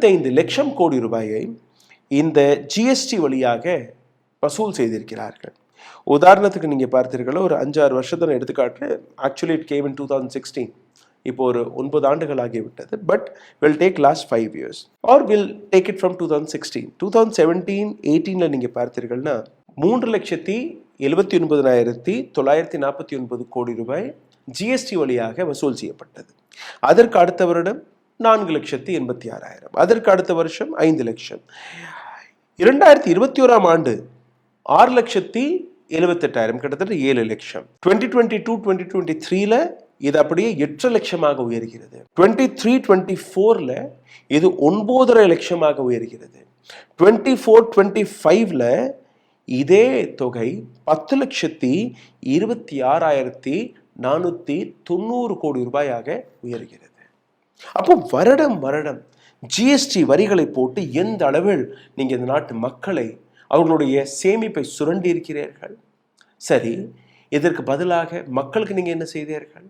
5 லட்சம் கோடி ரூபாயை இந்த ஜிஎஸ்டி வழியாக வசூல் செய்திருக்கிறார்கள். உதாரணத்துக்கு நீங்கள் பார்த்தீர்களோ, ஒரு 5-6 வருஷத்தை எடுத்துக்காட்டு. Actually it came in 2016. இப்போ ஒரு 9 ஆண்டுகள் ஆகிவிட்டது. But will take last 5 years or will take it from 2016. 2017-18 நீங்கள் பார்த்தீர்கள்னா 3,79,949 கோடி ரூபாய் ஜிஎஸ்டி வழியாக வசூல் செய்யப்பட்டது. அதற்கு அடுத்த வருடம் 4,86,000. அதற்கு அடுத்த வருஷம் 5 லட்சம். 2021 ஆண்டு 6,78,000, கிட்டத்தட்ட 7 லட்சம். 2022-2023 இது அப்படியே 8 லட்சமாக உயர்கிறது. 23-24 இது 9.5 லட்சமாக உயர்கிறது. 24-25 இதே தொகை 10,26,490 கோடி ரூபாயாக உயர்கிறது. அப்போ வருடம் வருடம் ஜிஎஸ்டி வரிகளை போட்டு எந்த அளவில் நீங்க இந்த நாட்டு மக்களை, அவர்களுடைய சேமிப்பை சுரண்டி இருக்கிறீர்கள். சரி, இதற்கு பதிலாக மக்களுக்கு நீங்க என்ன செய்தீர்கள்?